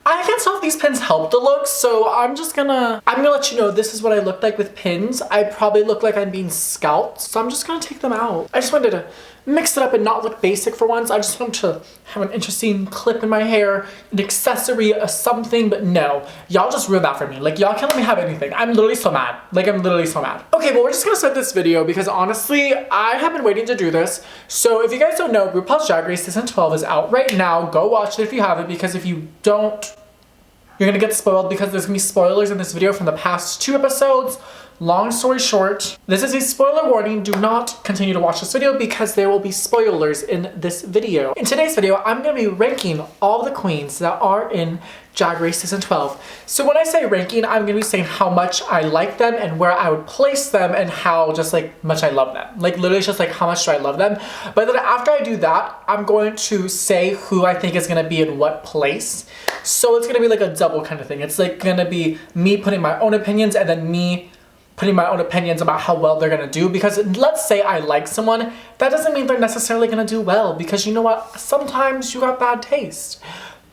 I can't tell if these pins help the look, so I'm gonna let you know this is what I look like with pins. I probably look like I'm being scalped, so I'm just gonna take them out. I just wanted to mix it up and not look basic for once. I just wanted to have an interesting clip in my hair, an accessory, a something, but no. Y'all just ruined that for me. Like, y'all can't let me have anything. I'm literally so mad. Like, I'm literally so mad. Okay, well, we're just gonna start this video because honestly, I have been waiting to do this. So if you guys don't know, RuPaul's Drag Race Season 12 is out right now. Go watch it if you haven't, because if you don't, you're gonna get spoiled because there's gonna be spoilers in this video from the past 2 episodes. Long story short, this is a spoiler warning. Do not continue to watch this video because there will be spoilers in this video. In today's video, I'm gonna be ranking all the queens that are in Drag Race Season 12. So when I say ranking, I'm gonna be saying how much I like them and where I would place them and how just like much I love them. Like literally just like how much do I love them. But then after I do that, I'm going to say who I think is gonna be in what place. So it's gonna be like a double kind of thing. It's like gonna be me putting my own opinions and then me putting my own opinions about how well they're gonna do, because let's say I like someone, that doesn't mean they're necessarily gonna do well, because you know what, sometimes you got bad taste.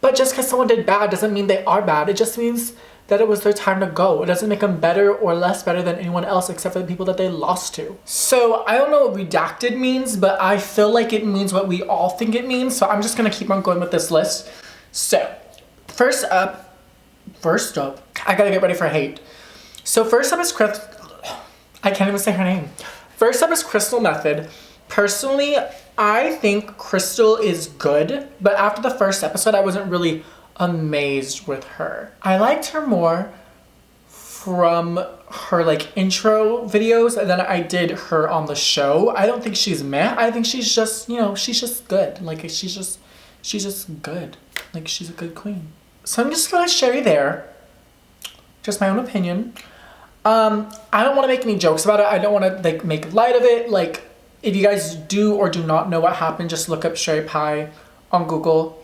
But just because someone did bad doesn't mean they are bad, it just means that it was their time to go. It doesn't make them better or less better than anyone else except for the people that they lost to. So I don't know what redacted means, but I feel like it means what we all think it means, so I'm just gonna keep on going with this list. So, first up, I gotta get ready for hate. So first up is I can't even say her name. First up is Crystal Method. Personally, I think Crystal is good, but after the first episode, I wasn't really amazed with her. I liked her more from her like intro videos than I did her on the show. I don't think she's meh. I think she's just, you know, she's just good. Like she's just good. Like she's a good queen. So I'm just gonna share you there. Just my own opinion. I don't want to make any jokes about it. I don't want to like make light of it. Like if you guys do or do not know what happened, just look up Sherry Pie on Google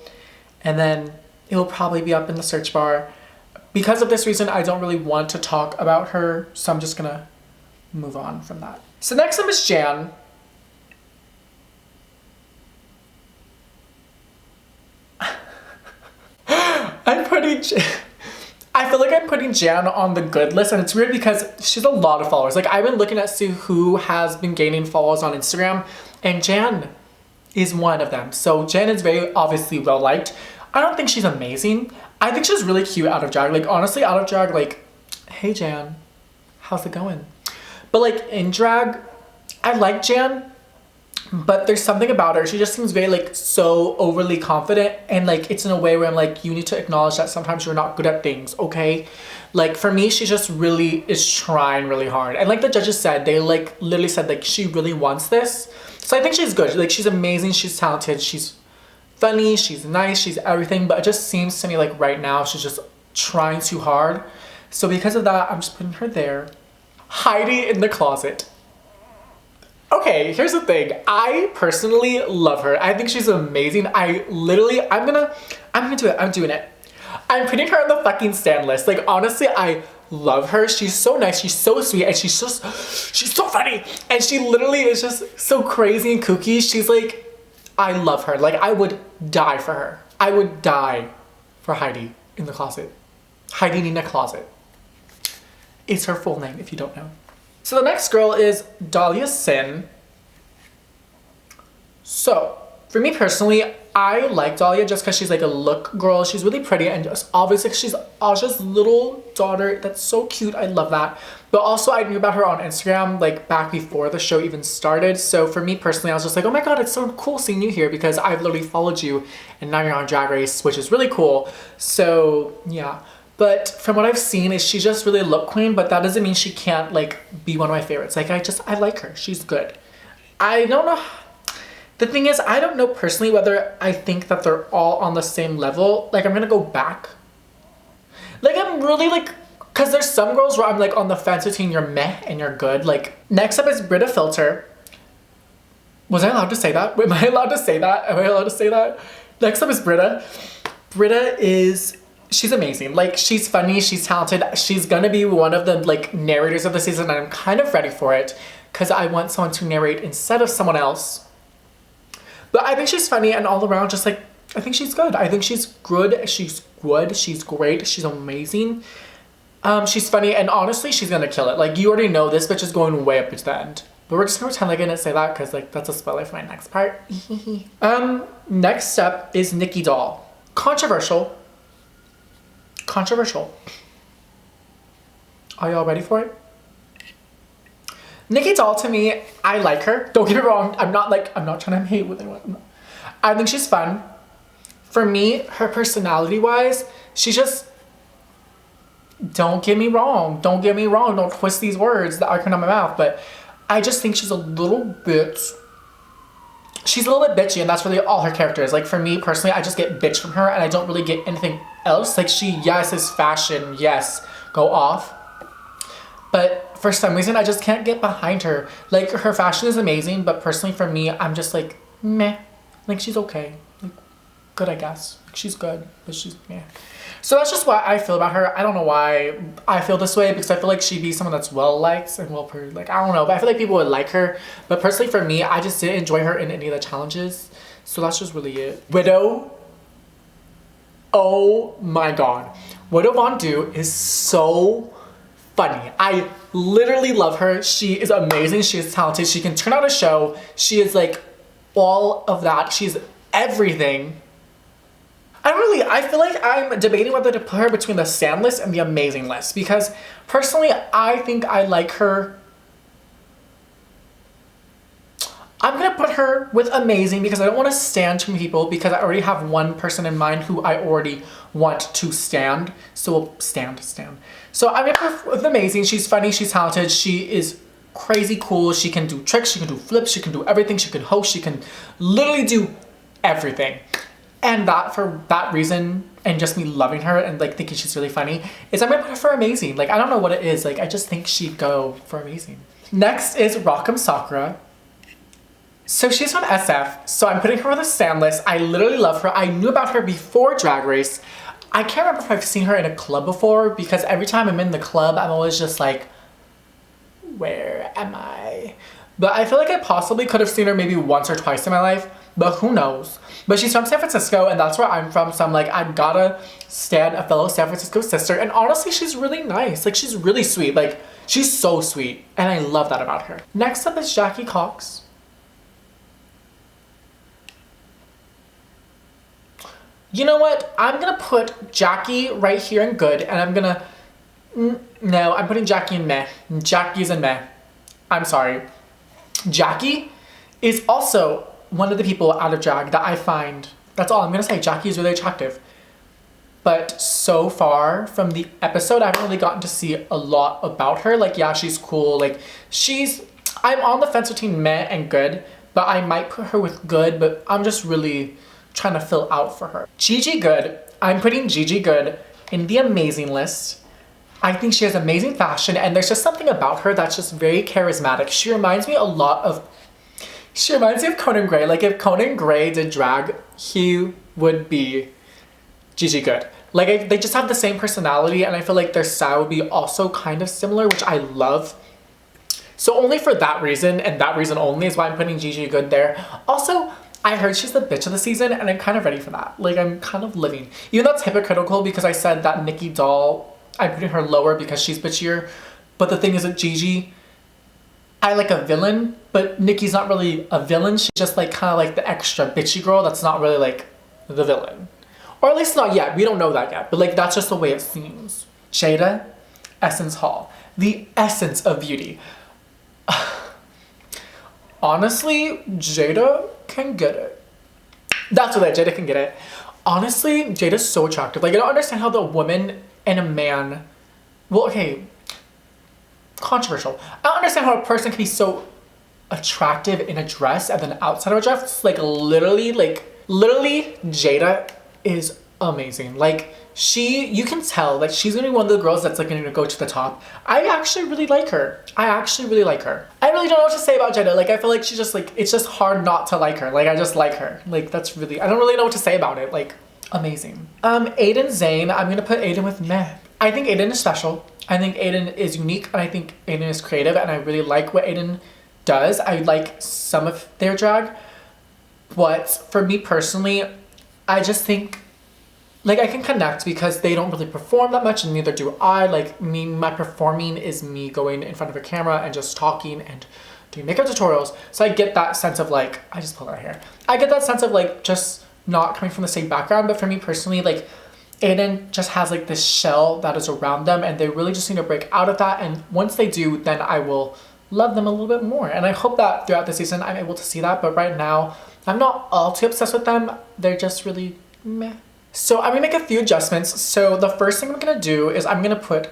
and then it will probably be up in the search bar. Because of this reason, I don't really want to talk about her, so I'm just gonna move on from that. So next up is Jan. I feel like I'm putting Jan on the good list, and it's weird because she's a lot of followers. Like I've been looking at see who has been gaining followers on Instagram, and Jan is one of them. So Jan is very obviously well liked. I don't think she's amazing. I think she's really cute out of drag. Like honestly, out of drag, like, hey Jan, how's it going? But like in drag, I like Jan, but there's something about her. She just seems very like so overly confident, and like it's in a way where I'm like, you need to acknowledge that sometimes you're not good at things, okay? Like for me, she just really is trying really hard. And like the judges said, they like literally said like she really wants this. So I think she's good. Like she's amazing, she's talented, she's funny, she's nice, she's everything, but it just seems to me like right now she's just trying too hard. So because of that, I'm just putting her there. Heidi in the closet. Okay, here's the thing. I personally love her. I think she's amazing. I'm gonna do it. I'm doing it. I'm putting her on the fucking stan list. Like honestly, I love her. She's so nice. She's so sweet, and she's so funny. And she literally is just so crazy and kooky. She's like, I love her. Like I would die for her. I would die for Heidi in the closet. Heidi Nina Closet. It's her full name if you don't know. So the next girl is Dahlia Sin. So, for me personally, I like Dahlia just because she's like a look girl. She's really pretty, and just obviously she's Aja's little daughter. That's so cute. I love that. But also I knew about her on Instagram like back before the show even started. So for me personally, I was just like, oh my god, it's so cool seeing you here because I've literally followed you and now you're on Drag Race, which is really cool. So yeah. But from what I've seen is she's just really a look queen, but that doesn't mean she can't like be one of my favorites. Like I like her. She's good. I don't know. The thing is, I don't know personally whether I think that they're all on the same level. Like I'm gonna go back. Like I'm really like, cause there's some girls where I'm like on the fence between you're meh and you're good. Like next up is Brita Filter. Was I allowed to say that? Am I allowed to say that? Am I allowed to say that? Next up is Brita. Brita is, she's amazing. Like she's funny, she's talented. She's gonna be one of the like narrators of the season, and I'm kind of ready for it because I want someone to narrate instead of someone else. But I think she's funny and all around just like I think she's good. I think she's good. She's good. She's great. She's amazing. She's funny, and honestly, she's gonna kill it. Like, you already know this bitch is going way up to the end. But we're just gonna pretend like I didn't say that because, like, that's a spoiler for my next part. Next up is Nicky Doll. Controversial. Controversial. Are y'all ready for it? Nicky Doll, to me, I like her. Don't get me wrong. I'm not trying to hate with anyone. I think she's fun. For me, her personality-wise, she just, don't get me wrong. Don't get me wrong. Don't twist these words that are coming out of my mouth. But I just think she's a little bit bitchy, and that's really all her character is. Like, for me personally, I just get bitch from her, and I don't really get anything else. Like, she, yes, is fashion, yes, go off. But for some reason, I just can't get behind her. Like, her fashion is amazing, but personally for me, I'm just like, meh. Like, she's okay. Like, good, I guess. Like, she's good, but she's meh. So that's just what I feel about her. I don't know why I feel this way, because I feel like she'd be someone that's well-liked and well-paired. Like, I don't know, but I feel like people would like her. But personally for me, I just didn't enjoy her in any of the challenges. So that's just really it. Widow. Oh my god. Widow Von Du is so funny. I literally love her. She is amazing. She is talented. She can turn out a show. She is like all of that. She's everything. I feel like I'm debating whether to put her between the Stand list and the Amazing list, because personally I think I like her. I'm gonna put her with Amazing because I don't want to stand too many people, because I already have one person in mind who I already want to stand. So we'll stand. So I'm gonna put her with Amazing. She's funny, she's talented, she is crazy cool, she can do tricks, she can do flips, she can do everything, she can host, she can literally do everything. And that, for that reason, and just me loving her and like thinking she's really funny, is I'm gonna put her for Amazing. Like, I don't know what it is, like I just think she'd go for Amazing. Next is Rock'em Sakura. So she's from SF, so I'm putting her on the Stand list. I literally love her. I knew about her before Drag Race. I can't remember if I've seen her in a club before, because every time I'm in the club, I'm always just like, where am I? But I feel like I possibly could have seen her maybe once or twice in my life, but who knows? But she's from San Francisco, and that's where I'm from, so I'm like, I've gotta stand a fellow San Francisco sister. And honestly, she's really nice. Like, she's really sweet. Like, she's so sweet, and I love that about her. Next up is Jackie Cox. You know what? I'm gonna put Jackie right here in good, and I'm gonna, no, I'm putting Jackie in meh. Jackie's in meh. I'm sorry. Jackie is also one of the people out of drag that I find, that's all I'm gonna say, Jackie is really attractive. But so far from the episode, I haven't really gotten to see a lot about her. Like, yeah, she's cool. Like, I'm on the fence between meh and good, but I might put her with good, but I'm just really trying to fill out for her. Gigi Goode, I'm putting Gigi Goode in the Amazing list. I think she has amazing fashion, and there's just something about her that's just very charismatic. She reminds me of Conan Gray. Like, if Conan Gray did drag, he would be Gigi Goode. Like, they just have the same personality, and I feel like their style would be also kind of similar, which I love. So only for that reason, and that reason only, is why I'm putting Gigi Goode there. Also, I heard she's the bitch of the season, and I'm kind of ready for that. Like, I'm kind of living. Even though it's hypocritical, because I said that Nicky Doll, I'm putting her lower because she's bitchier. But the thing is that Gigi, I like a villain, but Nikki's not really a villain. She's just like kind of like the extra bitchy girl that's not really like the villain. Or at least not yet. We don't know that yet. But like, that's just the way it seems. Jaida Essence Hall. The essence of beauty. Honestly, Jaida can get it. That's what Jaida can get it. Honestly, Jada's so attractive. Like, I don't understand how the woman and a man, well, okay, controversial. I don't understand how a person can be so attractive in a dress and then outside of a dress. Like, literally, Jaida is amazing. Like, you can tell, like, she's gonna be one of the girls that's like gonna go to the top. I actually really like her. I really don't know what to say about Jaida. Like, I feel like she's just like, it's just hard not to like her. Like, I just like her. Like, that's really, I don't really know what to say about it. Like, amazing. Aiden Zhane, I'm gonna put Aiden with meh. I think Aiden is special. I think Aiden is unique, and I think Aiden is creative, and I really like what Aiden does. I like some of their drag, but for me personally, I just think, like, I can connect because they don't really perform that much and neither do I. Like, my performing is me going in front of a camera and just talking and doing makeup tutorials. So I get that sense of like, I just pulled out hair. I get that sense of like just not coming from the same background. But for me personally, like, Aiden just has like this shell that is around them and they really just need to break out of that. And once they do, then I will love them a little bit more. And I hope that throughout the season I'm able to see that. But right now, I'm not all too obsessed with them. They're just really meh. So I'm gonna make a few adjustments. So the first thing I'm gonna do is I'm gonna put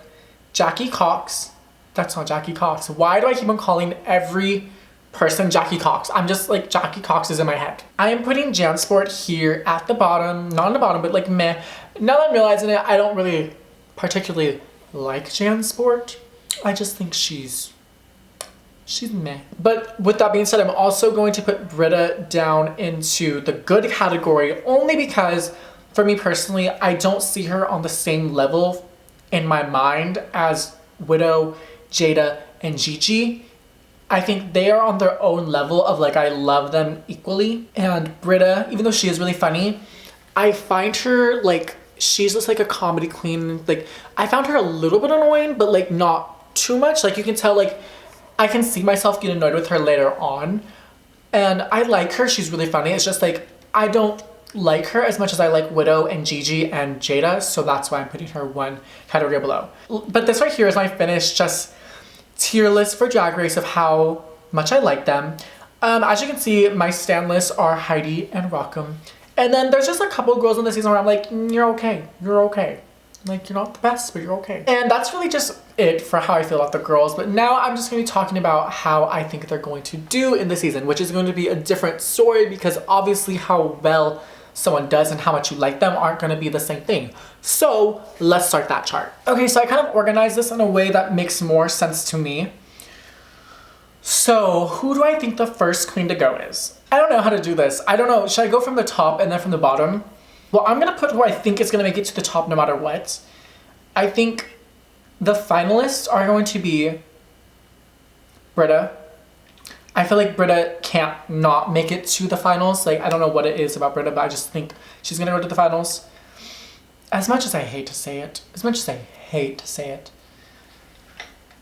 Jackie Cox. That's not Jackie Cox. Why do I keep on calling every person Jackie Cox? I'm just like, Jackie Cox is in my head. I am putting Jansport here at the bottom. Not on the bottom, but like meh. Now that I'm realizing it, I don't really particularly like Jansport. I just think she's meh. But with that being said, I'm also going to put Britta down into the good category only because for me personally, I don't see her on the same level in my mind as Widow, Jada, and Gigi. I think they are on their own level of like, I love them equally. And Britta, even though she is really funny, I find her like, she's just like a comedy queen. Like, I found her a little bit annoying, but like not too much. Like, you can tell, like, I can see myself getting annoyed with her later on. And I like her, she's really funny. It's just like, I don't like her as much as I like Widow and Gigi and Jada, so that's why I'm putting her one category below. But this right here is my finished just tier list for Drag Race of how much I like them. As you can see, my stan lists are Heidi and Rockham. And then there's just a couple of girls in the season where I'm like, you're okay, you're okay. Like, you're not the best, but you're okay. And that's really just it for how I feel about the girls. But now I'm just going to be talking about how I think they're going to do in the season, which is going to be a different story because obviously how well someone does and how much you like them aren't going to be the same thing. So let's start that chart. Okay, so I kind of organized this in a way that makes more sense to me. So who do I think the first queen to go is? I don't know how to do this. I don't know. Should I go from the top and then from the bottom? Well, I'm going to put who I think is going to make it to the top no matter what. I think the finalists are going to be Britta. I feel like Britta can't not make it to the finals. Like, I don't know what it is about Britta, but I just think she's gonna go to the finals. As much as I hate to say it,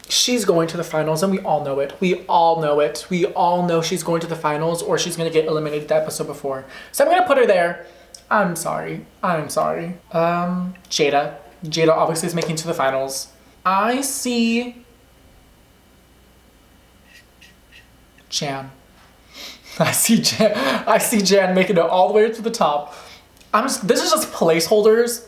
she's going to the finals and we all know it. We all know it. We all know she's going to the finals or she's gonna get eliminated the episode before. So I'm gonna put her there. I'm sorry. Jada. Jada obviously is making it to the finals. I see Jan. I see Jan making it all the way to the top. This is just placeholders.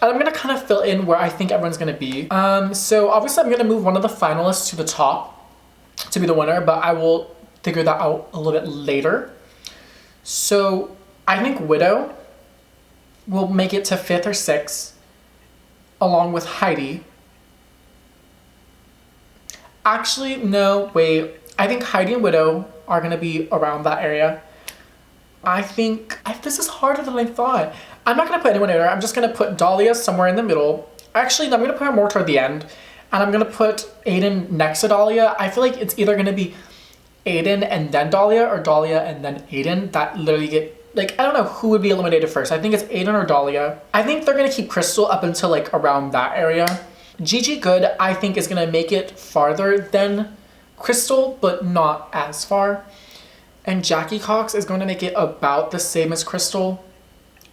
And I'm gonna kind of fill in where I think everyone's gonna be. So obviously I'm gonna move one of the finalists to the top to be the winner, but I will figure that out a little bit later. So I think Widow will make it to 5th or 6th along with Heidi. Actually, no, wait. I think Heidi and Widow are gonna be around that area. I think, this is harder than I thought. I'm not gonna put anyone in there. I'm just gonna put Dahlia somewhere in the middle. Actually, I'm gonna put her more toward the end. And I'm gonna put Aiden next to Dahlia. I feel like it's either gonna be Aiden and then Dahlia or Dahlia and then Aiden that literally get, like, I don't know who would be eliminated first. I think it's Aiden or Dahlia. I think they're gonna keep Crystal up until like around that area. Gigi Good, I think, is gonna make it farther than Crystal, but not as far. And Jackie Cox is going to make it about the same as Crystal.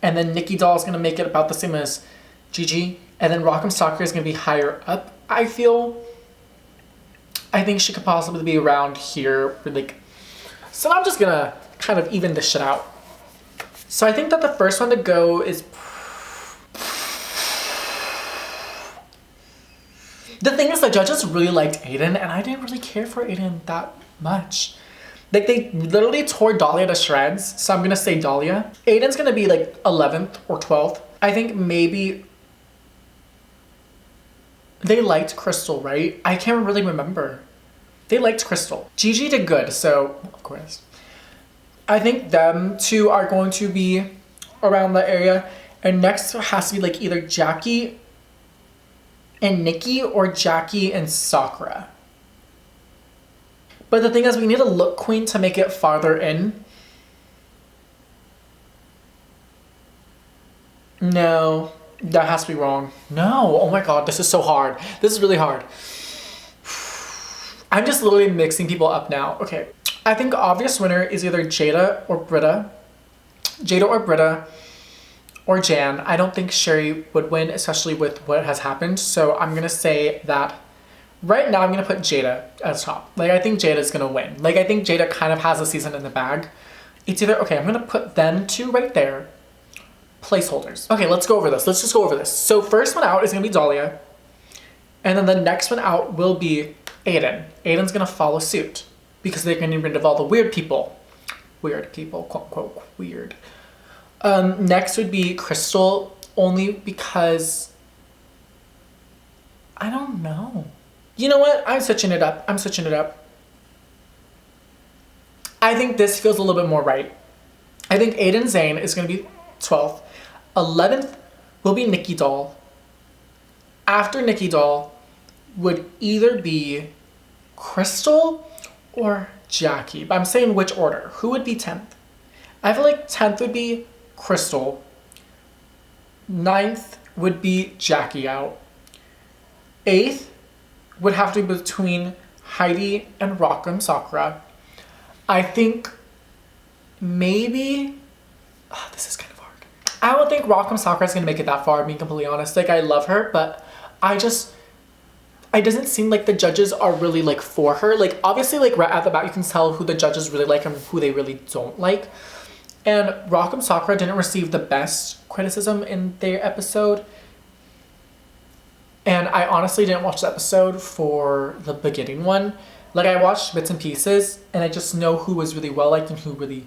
And then Nikki Doll is gonna make it about the same as Gigi. And then Rock'em Stalker is gonna be higher up, I feel. I think she could possibly be around here, like. So I'm just gonna kind of even this shit out. So I think that the first one to go is. The thing is, the judges really liked Aiden, and I didn't really care for Aiden that much. Like, they literally tore Dahlia to shreds, so I'm gonna say Dahlia. Aiden's gonna be like 11th or 12th. I think maybe they liked Crystal, right? I can't really remember. They liked Crystal. Gigi did good, so of course. I think them two are going to be around that area. And next has to be like either Jackie and Nikki or Jackie and Sakura. But the thing is, we need a look queen to make it farther in. No, that has to be wrong. No, oh my god, this is so hard. This is really hard. I'm just literally mixing people up now. Okay, I think obvious winner is either Jada or Britta. Jada or Britta or Jan. I don't think Sherry would win, especially with what has happened. So I'm gonna say that right now I'm gonna put Jada as top. Like, I think Jada's gonna win. Like, I think Jada kind of has a season in the bag. It's either, okay, I'm gonna put them two right there. Placeholders. Okay, let's go over this. Let's just go over this. So first one out is gonna be Dahlia. And then the next one out will be Aiden. Aiden's gonna follow suit because they're gonna get rid of all the weird people. Weird people, quote unquote, weird. Next would be Crystal, only because I don't know. You know what? I'm switching it up. I think this feels a little bit more right. I think Aiden Zane is gonna be 12th. 11th will be Nikki Doll. After Nikki Doll would either be Crystal or Jackie. But I'm saying which order. Who would be 10th? I feel like 10th would be Crystal. 9th would be Jackie out. 8th would have to be between Heidi and Rock'em Sakura. I think maybe... Oh, this is kind of hard. I don't think Rock'em Sakura is going to make it that far, being completely honest. Like, I love her, but it doesn't seem like the judges are really, like, for her. Like, obviously, like, right at the bat, you can tell who the judges really like and who they really don't like. And Rock'em Sakura didn't receive the best criticism in their episode. And I honestly didn't watch the episode for the beginning one. Like, I watched bits and pieces, and I just know who was really well liked and who really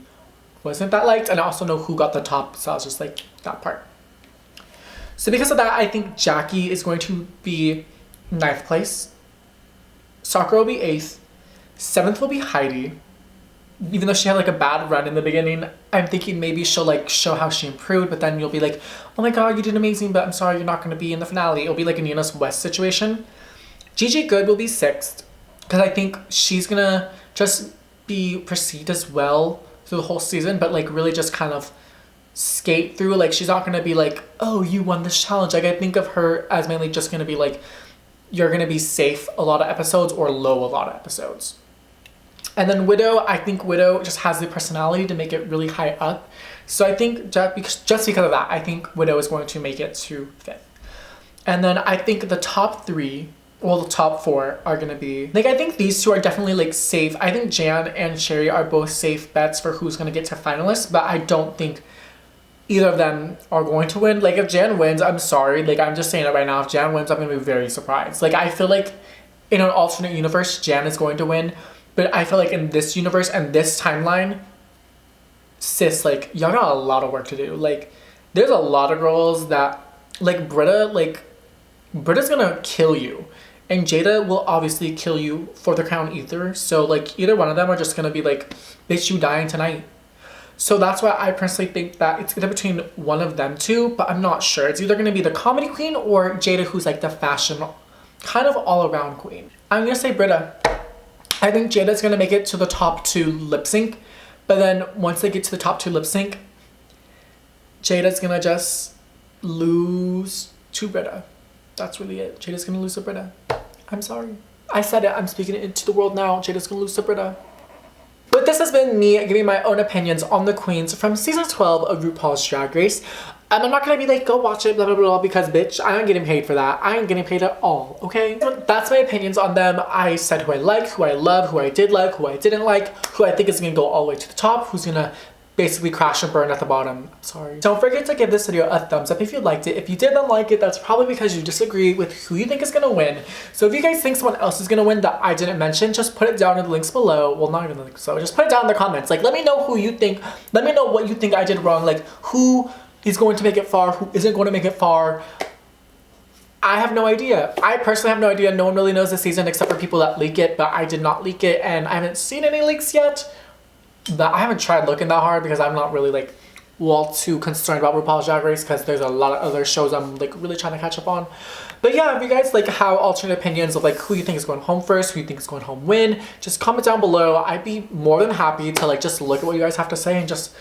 wasn't that liked. And I also know who got the top, so I was just like, that part. So because of that, I think Jackie is going to be 9th place. Sakura will be 8th. 7th will be Heidi. Even though she had like a bad run in the beginning, I'm thinking maybe she'll like show how she improved, but then you'll be like, oh my god, you did amazing, but I'm sorry you're not going to be in the finale. It'll be like a Nina's West situation. Gigi Good will be 6th, because I think she's going to just be perceived as well through the whole season, but like really just kind of skate through. Like, she's not going to be like, oh, you won this challenge. Like, I think of her as mainly just going to be like, you're going to be safe a lot of episodes or low a lot of episodes. And then Widow, I think Widow just has the personality to make it really high up. So I think just because of that, I think Widow is going to make it to 5th. And then I think the top 3, well, the top 4 are going to be, like, I think these two are definitely like safe. I think Jan and Sherry are both safe bets for who's going to get to finalists, but I don't think either of them are going to win. Like, if Jan wins, I'm sorry. Like, I'm just saying it right now. If Jan wins, I'm going to be very surprised. Like, I feel like in an alternate universe, Jan is going to win. But I feel like in this universe and this timeline, sis, like, y'all got a lot of work to do. Like, there's a lot of girls that, like, Britta's gonna kill you. And Jada will obviously kill you for the crown either. So, like, either one of them are just gonna be like, bitch, you dying tonight. So that's why I personally think that it's either between one of them two, but I'm not sure. It's either gonna be the comedy queen or Jada, who's like the fashion, kind of all-around queen. I'm gonna say Britta. I think Jada's gonna make it to the top 2 lip sync, but then once they get to the top 2 lip sync, Jada's gonna just lose to Britta. That's really it. Jada's gonna lose to Britta. I'm sorry. I said it. I'm speaking it into the world now. Jada's gonna lose to Britta. But this has been me giving my own opinions on the queens from season 12 of RuPaul's Drag Race. I'm not gonna be like, go watch it, blah, blah, blah, because bitch, I ain't getting paid for that. I ain't getting paid at all, okay? That's my opinions on them. I said who I like, who I love, who I did like, who I didn't like, who I think is gonna go all the way to the top, who's gonna basically crash and burn at the bottom. I'm sorry. Don't forget to give this video a thumbs up if you liked it. If you didn't like it, that's probably because you disagree with who you think is gonna win. So if you guys think someone else is gonna win that I didn't mention, just put it down in the links below. Well, not in the links, so just put it down in the comments. Like, let me know who you think. Let me know what you think I did wrong. Like, who is going to make it far, who isn't going to make it far. I have no idea. I personally have no idea. No one really knows this season except for people that leak it, but I did not leak it and I haven't seen any leaks yet. But I haven't tried looking that hard because I'm not really like well too concerned about RuPaul's Drag Race because there's a lot of other shows I'm like really trying to catch up on. But yeah, if you guys like have alternate opinions of like who you think is going home first, who you think is going home win, just comment down below. I'd be more than happy to like just look at what you guys have to say and just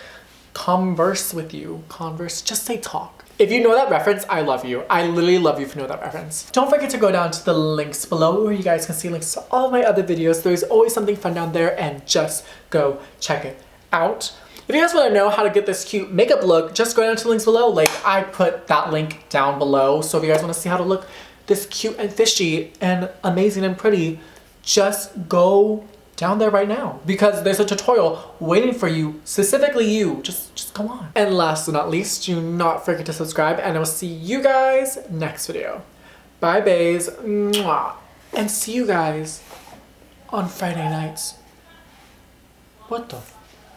converse with you. Just say talk. If you know that reference, I love you. I literally love you if you know that reference. Don't forget to go down to the links below where you guys can see links to all of my other videos. There's always something fun down there, and just go check it out. If you guys want to know how to get this cute makeup look, just go down to the links below. Like, I put that link down below. So if you guys want to see how to look this cute and fishy and amazing and pretty, just go down there right now, because there's a tutorial waiting for you, specifically you. Just go on. And last but not least, do not forget to subscribe, and I will see you guys next video. Bye, baes. Mwah. And see you guys on Friday nights. What the